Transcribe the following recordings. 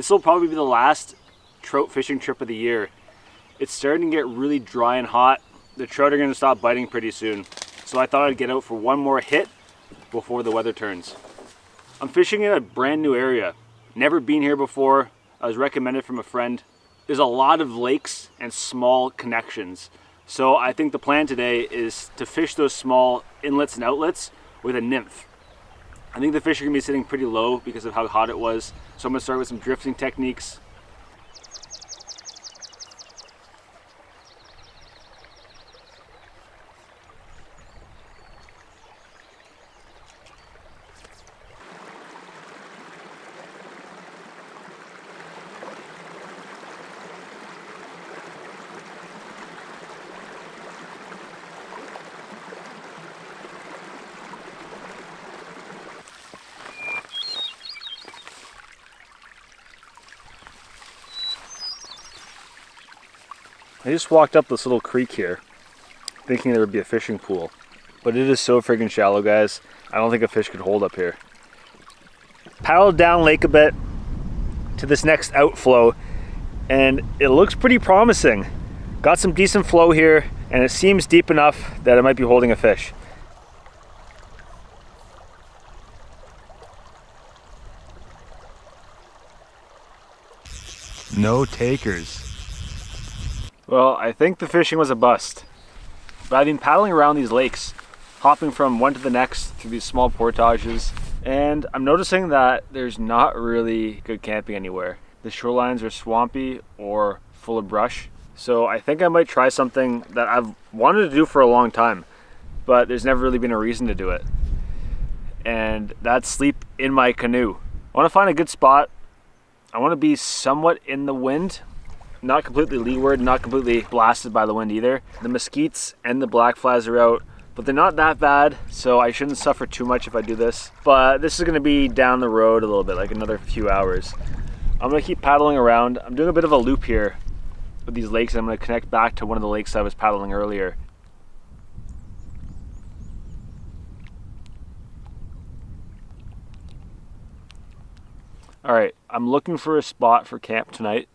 This will probably be the last trout fishing trip of the year. It's starting to get really dry and hot. The trout are going to stop biting pretty soon. So I thought I'd get out for one more hit before the weather turns. I'm fishing in a brand new area. Never been here before. I was recommended from a friend. There's a lot of lakes and small connections. So I think the plan today is to fish those small inlets and outlets with a nymph. I think the fish are gonna be sitting pretty low because of how hot it was. So I'm gonna start with some drifting techniques. I just walked up this little creek here, thinking there would be a fishing pool. But it is so friggin' shallow, guys. I don't think a fish could hold up here. Paddled down lake a bit to this next outflow, and it looks pretty promising. Got some decent flow here, and it seems deep enough that I might be holding a fish. No takers. Well, I think the fishing was a bust. But I've been paddling around these lakes, hopping from one to the next through these small portages, and I'm noticing that there's not really good camping anywhere. The shorelines are swampy or full of brush. So I think I might try something that I've wanted to do for a long time, but there's never really been a reason to do it. And that's sleep in my canoe. I want to find a good spot. I want to be somewhat in the wind. Not completely leeward, not completely blasted by the wind either. The mesquites and the black flies are out, but they're not that bad, so I shouldn't suffer too much if I do this. But this is gonna be down the road a little bit, like another few hours. I'm gonna keep paddling around. I'm doing a bit of a loop here with these lakes. I'm gonna connect back to one of the lakes I was paddling earlier. All right, I'm looking for a spot for camp tonight.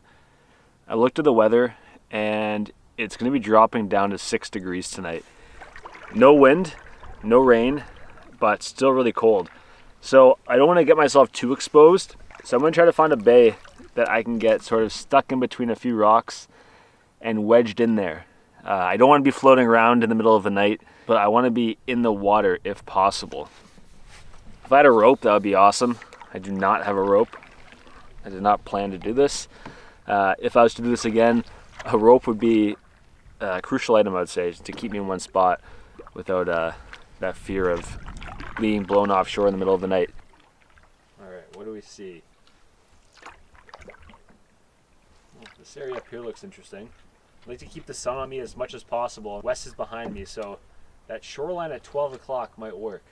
I looked at the weather and it's going to be dropping down to 6 degrees tonight. No wind, no rain, but still really cold. So I don't want to get myself too exposed. So I'm going to try to find a bay that I can get sort of stuck in between a few rocks and wedged in there. I don't want to be floating around in the middle of the night, but I want to be in the water if possible. If I had a rope, that would be awesome. I do not have a rope. I did not plan to do this. If I was to do this again, a rope would be a crucial item, I would say, to keep me in one spot without that fear of being blown offshore in the middle of the night. All right, what do we see? Well, this area up here looks interesting. I like to keep the sun on me as much as possible. Wes is behind me, so that shoreline at 12 o'clock might work.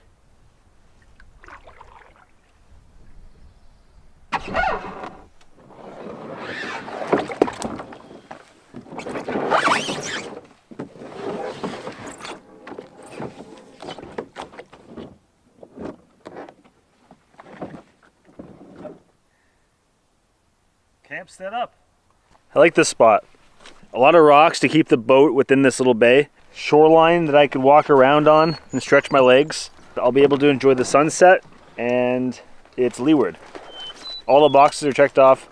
Camp set up. I like this spot. A lot of rocks to keep the boat within this little bay. Shoreline that I could walk around on and stretch my legs. I'll be able to enjoy the sunset, and it's leeward. All the boxes are checked off.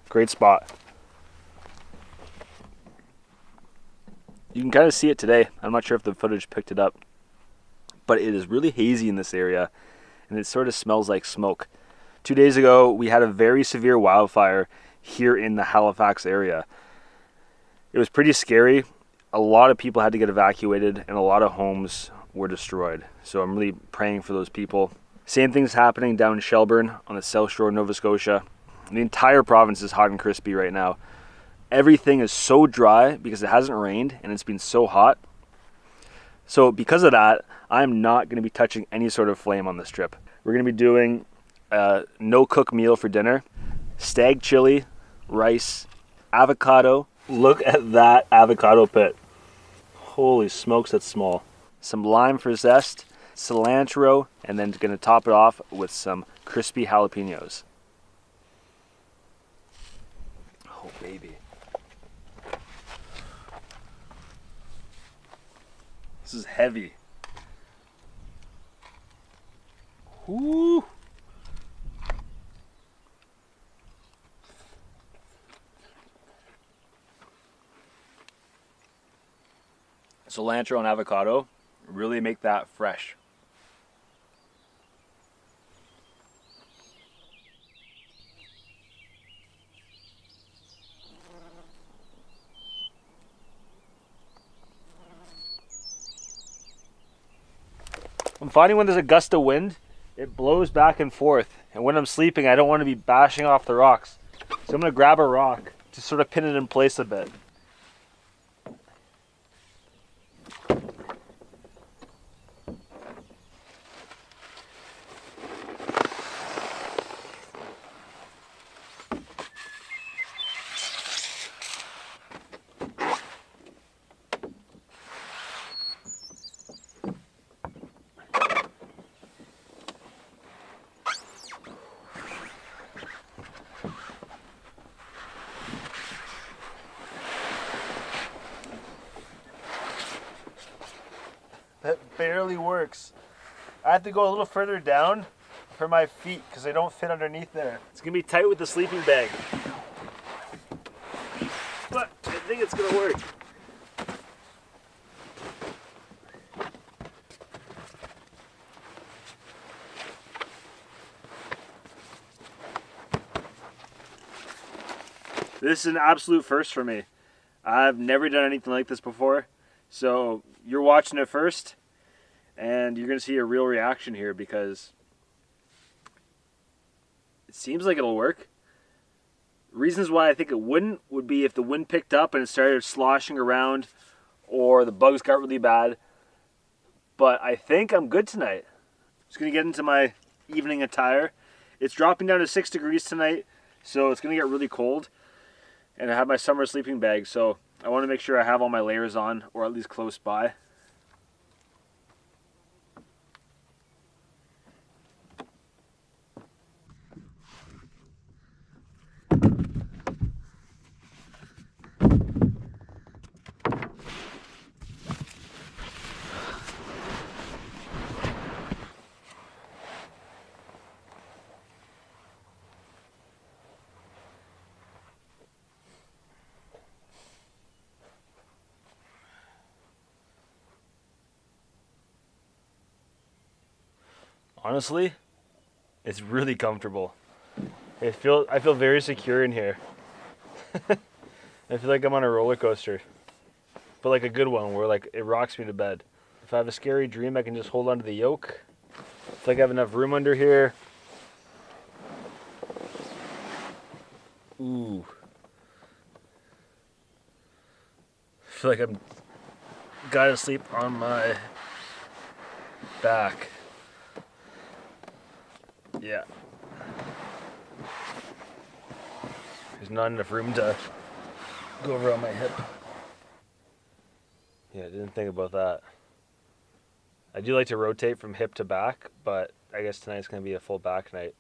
Great spot. You can kind of see it today. I'm not sure if the footage picked it up, but it is really hazy in this area, and it sort of smells like smoke. 2 days ago, we had a very severe wildfire here in the Halifax area. It was pretty scary. A lot of people had to get evacuated, and a lot of homes were destroyed. So I'm really praying for those people. Same thing's happening down in Shelburne on the south shore of Nova Scotia. The entire province is hot and crispy right now. Everything is so dry because it hasn't rained and it's been so hot. So because of that, I'm not going to be touching any sort of flame on this trip. We're going to be doing a no-cook meal for dinner. Stag chili, rice, avocado. Look at that avocado pit. Holy smokes, that's small. Some lime for zest, cilantro, and then going to top it off with some crispy jalapenos. Oh, baby. This is heavy. Whoo! Cilantro and avocado really make that fresh. I'm finding when there's a gust of wind, it blows back and forth. And when I'm sleeping, I don't want to be bashing off the rocks. So I'm going to grab a rock to sort of pin it in place a bit. That barely works. I have to go a little further down for my feet because they don't fit underneath there. It's gonna be tight with the sleeping bag, but I think it's gonna work. This is an absolute first for me. I've never done anything like this before. So you're watching it first, and you're going to see a real reaction here because it seems like it'll work. Reasons why I think it wouldn't would be if the wind picked up and it started sloshing around or the bugs got really bad. But I think I'm good tonight. Just going to get into my evening attire. It's dropping down to 6 degrees tonight, so it's going to get really cold. And I have my summer sleeping bag, so I want to make sure I have all my layers on, or at least close by. Honestly, it's really comfortable. I feel very secure in here. I feel like I'm on a roller coaster, but like a good one where like it rocks me to bed. If I have a scary dream, I can just hold onto the yoke. If I have enough room under here. Ooh. I feel like I'm gotta sleep on my back. Yeah. There's not enough room to go over on my hip. Yeah, I didn't think about that. I do like to rotate from hip to back, but I guess tonight's going to be a full back night.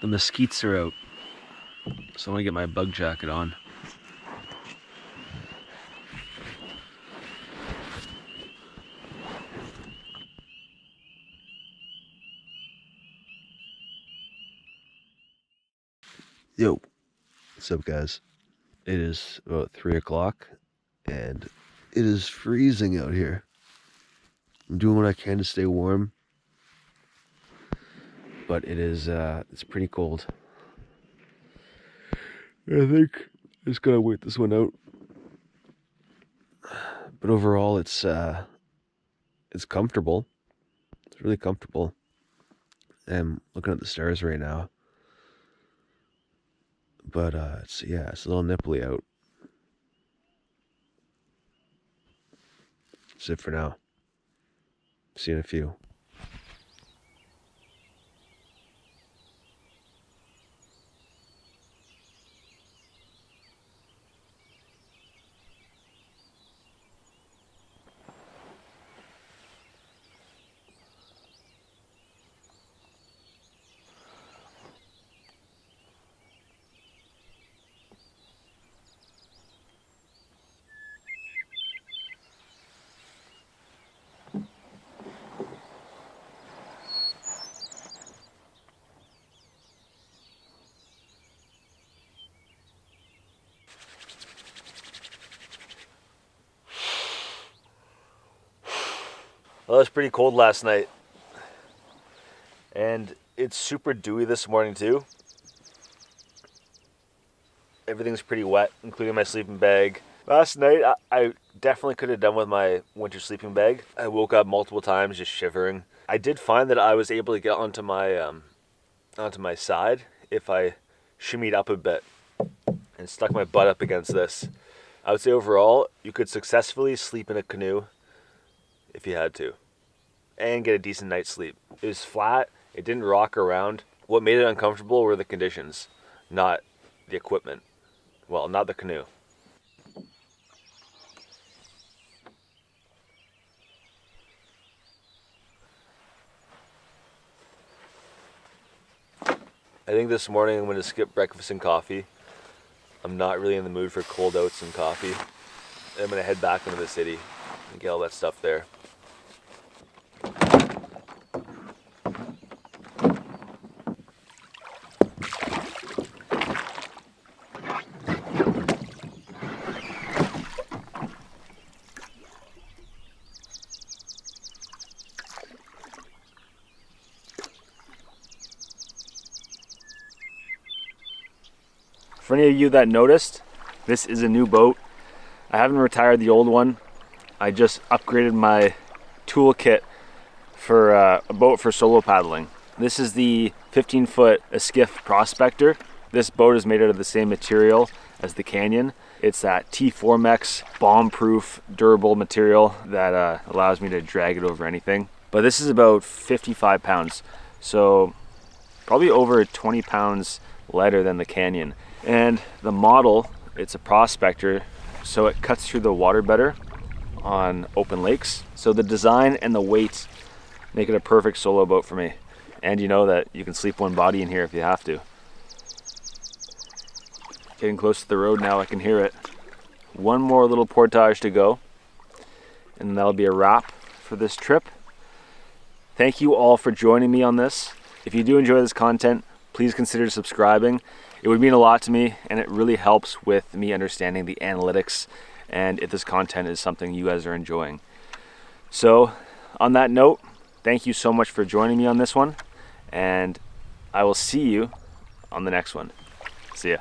The mesquites are out, so I'm gonna get my bug jacket on. Yo, what's up, guys? It is about 3 o'clock, and it is freezing out here. I'm doing what I can to stay warm, but it is it's pretty cold. I think I just gotta wait this one out. But overall, it's comfortable. It's really comfortable. I'm looking at the stars right now. But it's a little nipply out. That's it for now. See you in a few. Well, it was pretty cold last night, and it's super dewy this morning too. Everything's pretty wet, including my sleeping bag. Last night, I definitely could have done with my winter sleeping bag. I woke up multiple times just shivering. I did find that I was able to get onto my side if I shimmied up a bit and stuck my butt up against this. I would say overall, you could successfully sleep in a canoe if you had to, and get a decent night's sleep. It was flat, it didn't rock around. What made it uncomfortable were the conditions, not the equipment. Well, not the canoe. I think this morning I'm going to skip breakfast and coffee. I'm not really in the mood for cold oats and coffee. I'm going to head back into the city and get all that stuff there. For any of you that noticed, this is a new boat. I haven't retired the old one. I just upgraded my toolkit for a boat for solo paddling. This is the 15-foot Skiff Prospector. This boat is made out of the same material as the Canyon. It's that T4Mex bomb-proof, durable material that allows me to drag it over anything. But this is about 55 pounds, so probably over 20 pounds lighter than the Canyon. And the model, it's a Prospector, so it cuts through the water better on open lakes. So the design and the weight make it a perfect solo boat for me. And you know that you can sleep one body in here if you have to. Getting close to the road now, I can hear it. One more little portage to go, and that'll be a wrap for this trip. Thank you all for joining me on this. If you do enjoy this content, please consider subscribing. It would mean a lot to me, and it really helps with me understanding the analytics and if this content is something you guys are enjoying. So on that note, thank you so much for joining me on this one, and I will see you on the next one. See ya.